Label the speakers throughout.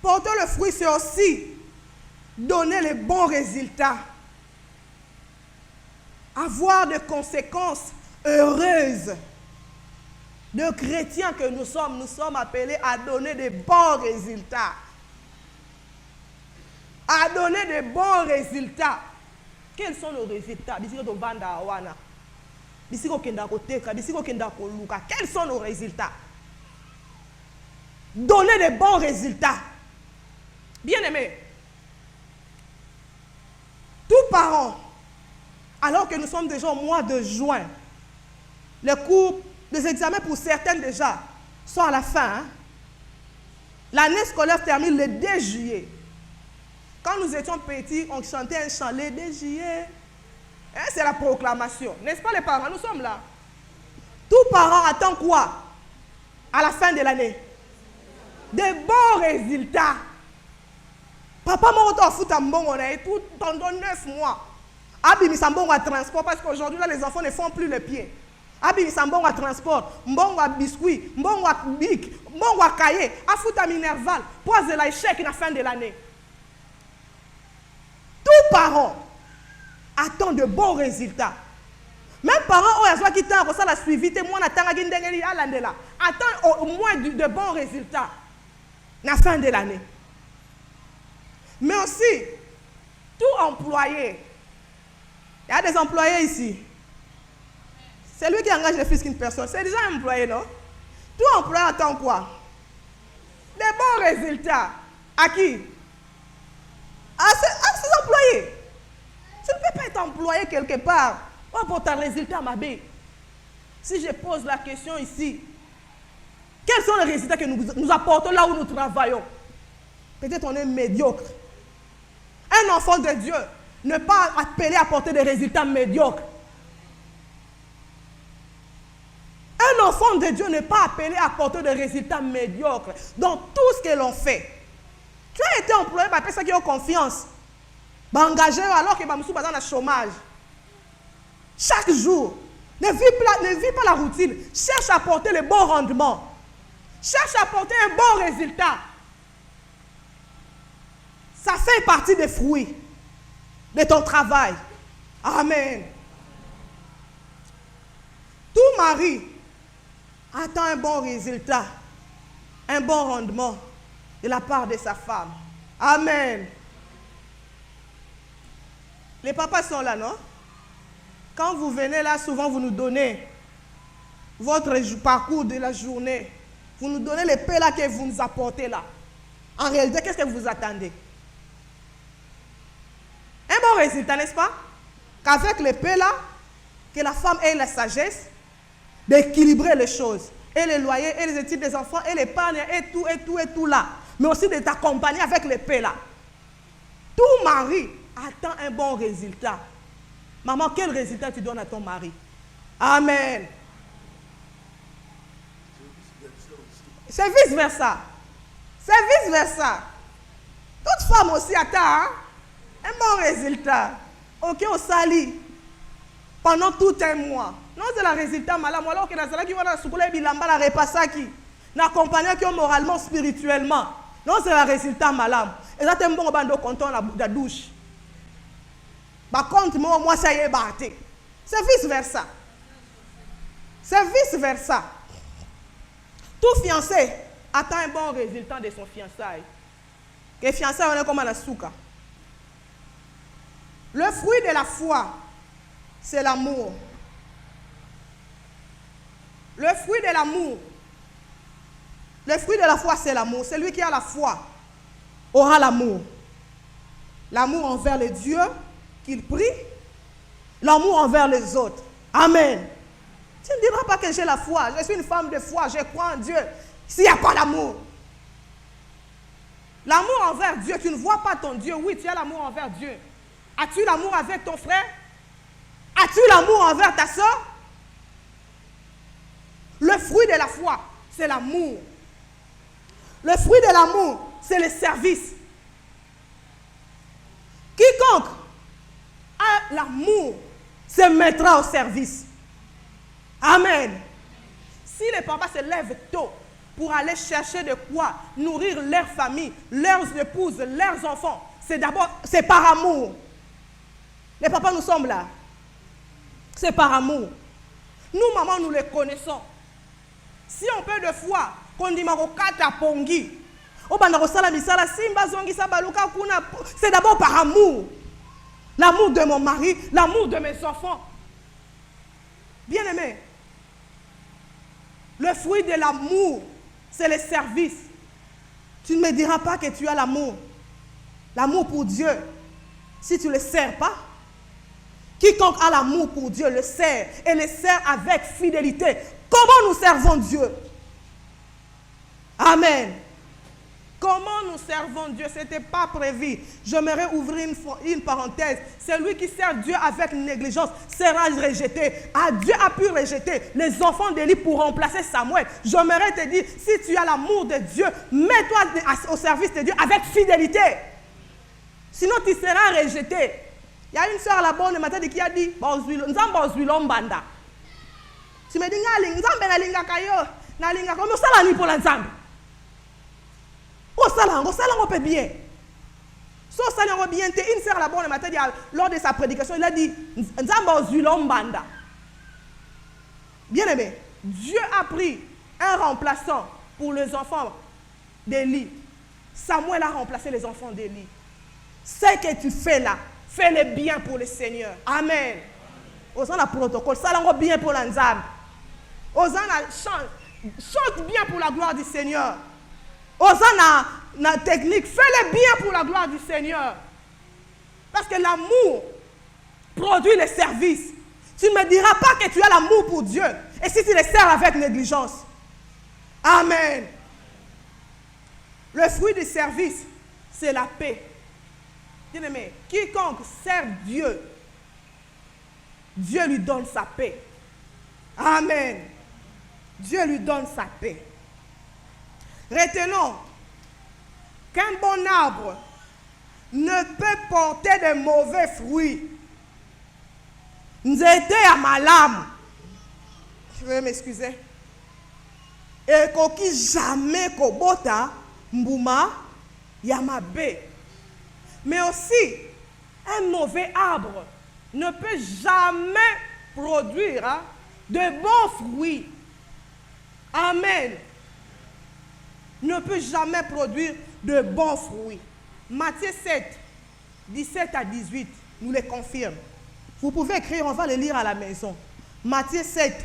Speaker 1: Porter le fruit, c'est aussi donner les bons résultats. Avoir des conséquences heureuses. De chrétiens que nous sommes appelés à donner des bons résultats. À donner des bons résultats. Quels sont nos résultats? Quels sont nos résultats? Donner des bons résultats. Bien-aimés, tout parent, alors que nous sommes déjà au mois de juin, les cours, les examens pour certains déjà sont à la fin. Hein? L'année scolaire termine le 2 juillet. Quand nous étions petits, on chantait un chant le 2 juillet. Hein, c'est la proclamation. N'est-ce pas les parents? Nous sommes là. Tout parent attend quoi? À la fin de l'année? Des bons résultats. Papa m'a foutu un bon, on a tout pendant 9 mois. Abi Sambon à transport parce qu'aujourd'hui là les enfants ne font plus le pied. Abi Sambon à transport, mbon à biscuit, mbon à bic, mbon à cahier, à foutu à minerval, pour de l'échec à la fin de l'année. Tous parents attendent de bons résultats. Même parents qui attendent la suivi, moi attend au moins de bons résultats à la fin de l'année. Mais aussi, tout employé, il y a des employés ici. C'est lui qui engage le fils qu'une personne. C'est déjà un employé, non? Tout employé attend quoi? Des bons résultats. À qui? À ses employés. Tu ne peux pas être employé quelque part. Oh, pour ton résultat, ma belle. Si je pose la question ici, quels sont les résultats que nous apportons là où nous travaillons? Peut-être on est médiocre. Un enfant de Dieu n'est pas appelé à apporter des résultats médiocres. Un enfant de Dieu n'est pas appelé à apporter des résultats médiocres dans tout ce que l'on fait. Tu as été employé par personne qui a confiance. Engagé alors que tu es dans le chômage. Chaque jour, ne vis pas la routine. Cherche à apporter le bon rendement. Cherche à apporter un bon résultat. Ça fait partie des fruits de ton travail. Amen. Tout mari attend un bon résultat, un bon rendement de la part de sa femme. Amen. Les papas sont là, non? Quand vous venez là, souvent vous nous donnez votre parcours de la journée. Vous nous donnez les paix là que vous nous apportez là. En réalité, qu'est-ce que vous attendez? Un bon résultat, n'est-ce pas? Qu'avec les paix là, que la femme ait la sagesse d'équilibrer les choses. Et les loyers, et les études des enfants, et l'épargne, et tout là. Mais aussi de t'accompagner avec les paix là. Tout mari attend un bon résultat. Maman, quel résultat tu donnes à ton mari? Amen. C'est vice-versa. C'est vice-versa. Toute femme aussi attend hein? Un bon résultat. Ok, on s'allie pendant tout un mois. Non, c'est le résultat malade. Moi, là, qui va dans soukoula bilamba la repassa qui n'accompagne que moralement, spirituellement. Non, c'est le résultat malade. Et ça, c'est un bon bando content la douche. Par contre, moi, ça y est, batté. C'est vice-versa. C'est vice-versa. Tout fiancé attend un bon résultat de son fiançailles. Que fiançailles, on est comme à la souka. Le fruit de la foi, c'est l'amour. Le fruit de l'amour. Le fruit de la foi, c'est l'amour. Celui qui a la foi aura l'amour. L'amour envers les dieux qu'il prie. L'amour envers les autres. Amen. Tu ne diras pas que j'ai la foi. Je suis une femme de foi. Je crois en Dieu. S'il n'y a pas l'amour. L'amour envers Dieu. Tu ne vois pas ton Dieu. Oui, tu as l'amour envers Dieu. As-tu l'amour avec ton frère? As-tu l'amour envers ta soeur? Le fruit de la foi, c'est l'amour. Le fruit de l'amour, c'est le service. Quiconque a l'amour se mettra au service. Amen. Si les papas se lèvent tôt pour aller chercher de quoi nourrir leur famille, leurs épouses, leurs enfants. C'est par amour. Les papas, nous sommes là. C'est par amour. Nous, maman, nous les connaissons. Si on peut de fois, qu'on dit Marokata Pongi, c'est d'abord par amour. L'amour de mon mari, l'amour de mes enfants. Bien-aimé, le fruit de l'amour, c'est le service. Tu ne me diras pas que tu as l'amour. L'amour pour Dieu, si tu ne le sers pas. Quiconque a l'amour pour Dieu le sert et le sert avec fidélité. Comment nous servons Dieu? Amen. Comment nous servons Dieu? Ce n'était pas prévu. J'aimerais ouvrir une parenthèse. Celui qui sert Dieu avec négligence sera rejeté. Dieu a pu rejeter les enfants d'Élie pour remplacer Samuel. J'aimerais te dire, si tu as l'amour de Dieu, mets-toi au service de Dieu avec fidélité. Sinon, tu seras rejeté. Il y a une soeur là-bas le matin qui a dit, tu me dis, pour l'ensemble. Bien. Une sœur là-bas le matin, lors de sa prédication, il a dit, bien aimé, Dieu a pris un remplaçant pour les enfants d'Élie. Samuel a remplacé les enfants d'Élie. Ce que tu fais là, fais-le bien pour le Seigneur. Amen. Osana protocole, ça l'envoie bien pour l'ensemble. Osana chante bien pour la gloire du Seigneur. Osana na technique, fais-le bien pour la gloire du Seigneur. Parce que l'amour produit le service. Tu ne me diras pas que tu as l'amour pour Dieu. Et si tu le sers avec négligence. Amen. Le fruit du service, c'est la paix. Bien-aimé, quiconque sert Dieu, Dieu lui donne sa paix. Amen. Dieu lui donne sa paix. Retenons qu'un bon arbre ne peut porter de mauvais fruits. Nzete à malam. Je vais m'excuser. Et koki jamais kobota mbuma yamabe. Mais aussi, un mauvais arbre ne peut jamais produire de bons fruits. Amen. Ne peut jamais produire de bons fruits. Matthieu 7, 17 à 18, nous les confirme. Vous pouvez écrire, on va le lire à la maison. Matthieu 7,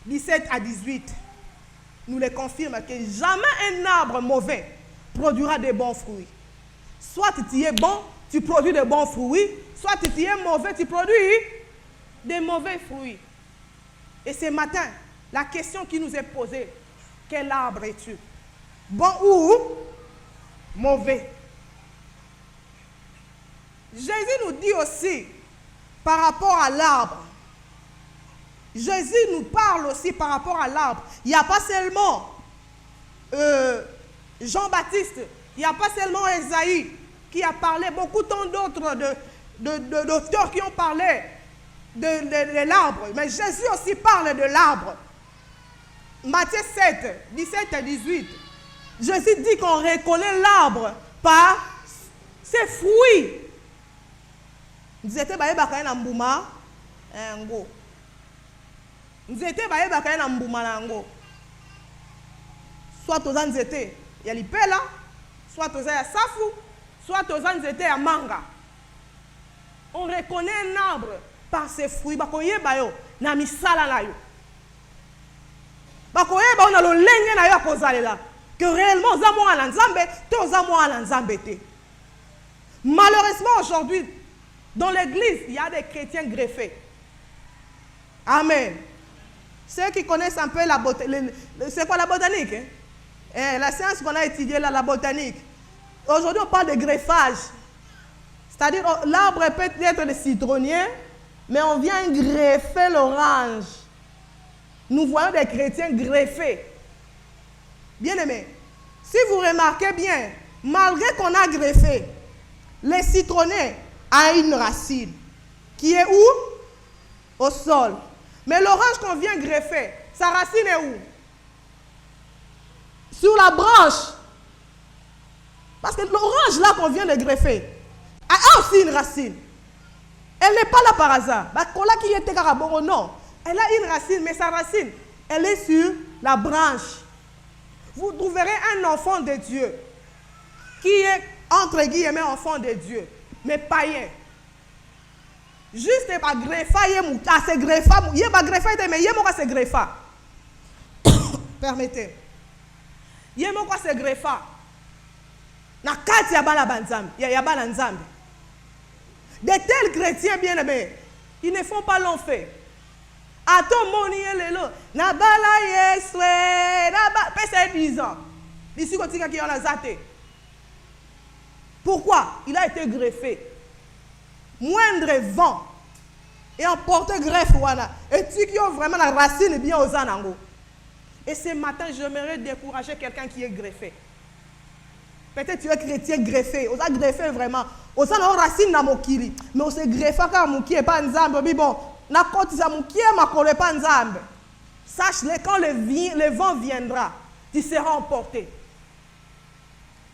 Speaker 1: 17 à 18, nous les confirme que jamais un arbre mauvais produira de bons fruits. Soit tu es bon, tu produis de bons fruits, soit tu es mauvais, tu produis de mauvais fruits. Et ce matin, la question qui nous est posée, quel arbre es-tu? Bon ou mauvais? Jésus nous dit aussi, par rapport à l'arbre, Jésus nous parle aussi par rapport à l'arbre. Il n'y a pas seulement Jean-Baptiste, il n'y a pas seulement Esaïe qui a parlé, beaucoup tant d'autres d'auteurs qui ont parlé de l'arbre. Mais Jésus aussi parle de l'arbre. Matthieu 7, 17 à 18. Jésus dit qu'on reconnaît l'arbre par ses fruits. Nous étions en Mbouma, ngo. Nous étions en Mbouma, ngo. Soit aux Anzété, il y a l'Ipela, soit aux Safu, soit aux Anzété à Manga. On reconnaît un arbre par ses fruits. Bakoye bayo, na misala na yo. Bakoye ba on a lo lenge na yo akozalela. Que réellement zamo ala nzambe, to zamo ala nzambe te. Malheureusement aujourd'hui, dans l'église, il y a des chrétiens greffés. Amen. Ceux qui connaissent un peu la botanique, c'est quoi la botanique? La science qu'on a étudiée là, la botanique. Aujourd'hui, on parle de greffage. C'est-à-dire, l'arbre peut être le citronnier, mais on vient greffer l'orange. Nous voyons des chrétiens greffés. Bien aimé, si vous remarquez bien, malgré qu'on a greffé, le citronnier a une racine qui est où? Au sol. Mais l'orange qu'on vient greffer, sa racine est où? sur la branche. Parce que l'orange là qu'on vient de greffer a aussi une racine. Elle n'est pas là par hasard. Non. Elle a une racine, mais sa racine, elle est sur la branche. Vous trouverez un enfant de Dieu qui est, entre guillemets, enfant de Dieu, mais païen. Juste pas greffa, c'est greffa, il pas greffa, mais il c'est greffa. Permettez. Il c'est greffa. Na kati ya bana banzambe, ya bana nzambe. De tels chrétiens bien-aimés, ils ne font pas long fait. Ato moni lelo, na bala yeswe, na ba pese 10 ans. Ici quand il y a zate. Pourquoi? Il a été greffé. Moindre vent et emporté greffe wana. Et tu qui ont vraiment la racine bien aux anango. Et ce matin, j'aimerais décourager quelqu'un qui est greffé. Peut-être tu es chrétien greffé. On a greffé vraiment. On a une racine dans mon kili. Mais on s'est greffé quand mon qui est pas nzambe. Mais bon, na côté ça mon qui est ma collé pas nzambe. Sache-le, quand le vent viendra, tu seras emporté.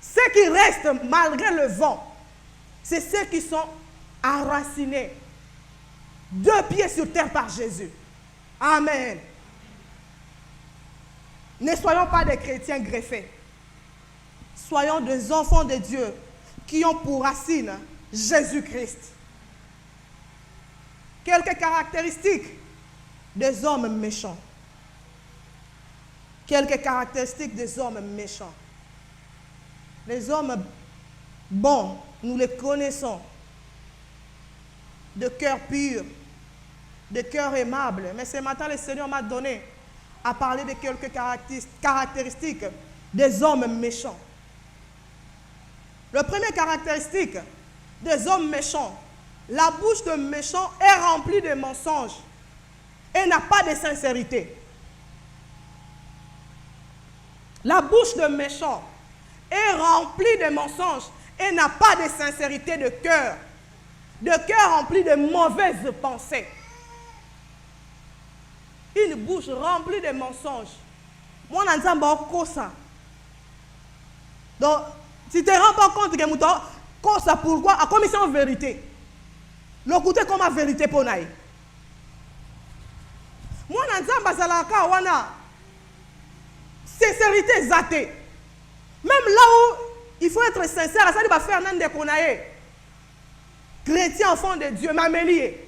Speaker 1: Ceux qui restent malgré le vent, c'est ceux qui sont enracinés. 2 pieds sur terre par Jésus. Amen. Ne soyons pas des chrétiens greffés. Soyons des enfants de Dieu qui ont pour racine Jésus-Christ. Quelques caractéristiques des hommes méchants. Quelques caractéristiques des hommes méchants. Les hommes bons, nous les connaissons. De cœur pur, de cœur aimable. Mais ce matin, le Seigneur m'a donné à parler de quelques caractéristiques des hommes méchants. La première caractéristique des hommes méchants, la bouche de méchant est remplie de mensonges et n'a pas de sincérité. La bouche de méchant est remplie de mensonges et n'a pas de sincérité de cœur. De cœur rempli de mauvaises pensées. Une bouche remplie de mensonges. Moi, je ne sais pas. Donc, si tu ne te rends pas compte que tu ça pourquoi à commission vérité. Le côté comme la vérité pour nous. Moi, je ne sais pas sincérité zatée. Même là où il faut être sincère, ça va faire n'importe quoi. Chrétien, enfant de Dieu, m'amélier.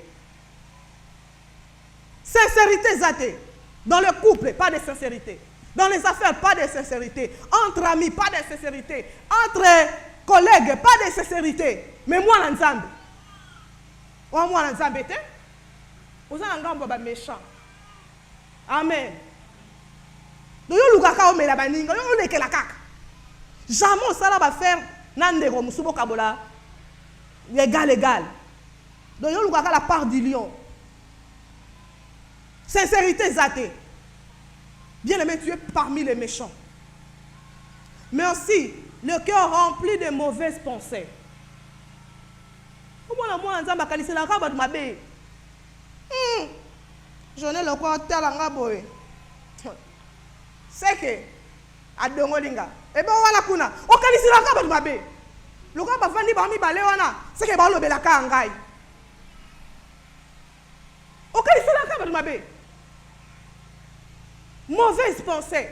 Speaker 1: Sincérité zatée. Dans le couple, pas de sincérité. Dans les affaires, pas de sincérité. Entre amis, pas de sincérité. Entre collègues, pas de sincérité. Mais moi, l'ensemble. Moi, l'ensemble, vous avez un grand méchant. Amen. Donc, vous avez un baninga, vous avez la caca. Jamais ça va faire nandero musubo kabola. Légal. Donc, vous avez la part du lion. Sincérité zatée. Bien aimé, tu es parmi les méchants. Mais aussi, le cœur rempli de mauvaises pensées. Je n'ai le quoi tel en gaboé. C'est que, à Dongolinga, et bien voilà kuna, on calisse la caba de ma bé. Le gars va venir parmi Baléwana, c'est que Balo Belaka en gaï. On calisse la caba de ma bé. Mauvaise pensée.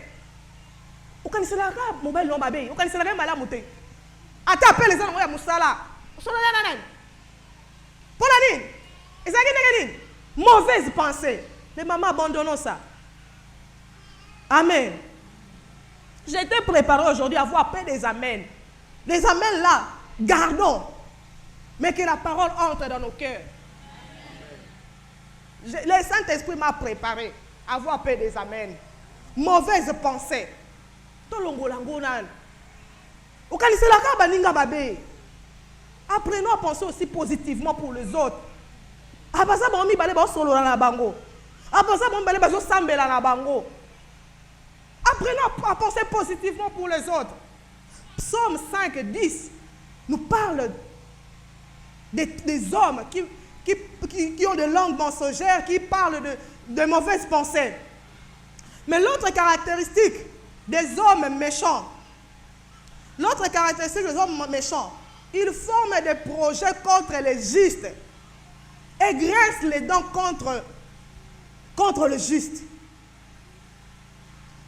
Speaker 1: Vous connaissez la rab, mon bel nom babé. Vous connaissez la rab, madame Mouté. Attends, les gens, on Moussala. Pour la ligne. Et ça, mauvaise pensée. Les mamans abandonnent ça. Amen. J'ai été préparé aujourd'hui à voir paix des amens. Les amens là, gardons. Mais que la parole entre dans nos cœurs. Le Saint-Esprit m'a préparé à voir paix des amens. Mauvaise pensée. Apprenons à penser aussi positivement pour les autres. Apprenons à penser positivement pour les autres. Psaume 5, 10 nous parle des hommes qui ont des langues mensongères, qui parlent de mauvaises pensées. Mais l'autre caractéristique des hommes méchants. L'autre caractéristique des hommes méchants, ils forment des projets contre les justes et graissent les dents contre le juste.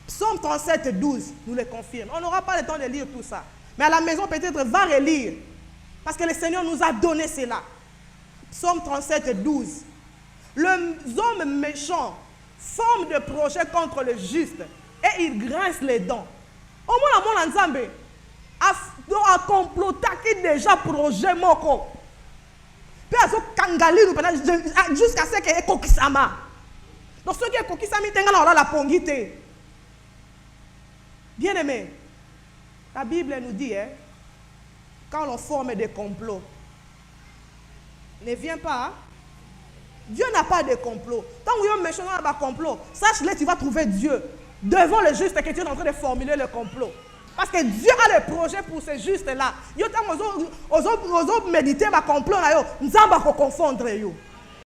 Speaker 1: Psaume 37, 12 nous le confirme. On n'aura pas le temps de lire tout ça. Mais à la maison, peut-être, va relire. Parce que le Seigneur nous a donné cela. Psaume 37, 12. Les hommes méchants forment des projets contre le juste et ils grincent les dents. Au moins, mon ensemble a comploté déjà projet moko. Puis à ce kangali jusqu'à ce qu'il y ait kokisama. Donc ce qui est kokisama, il y a la pongité. Bien aimé, la Bible nous dit, quand on forme des complots, ne viens pas. Dieu n'a pas de complot. Tant que tu es méchant dans un complot, sache-le, tu vas trouver Dieu devant le juste que tu es en train de formuler le complot. Parce que Dieu a le projet pour ces justes-là. Ils ont médité le complot, ils vont confondre.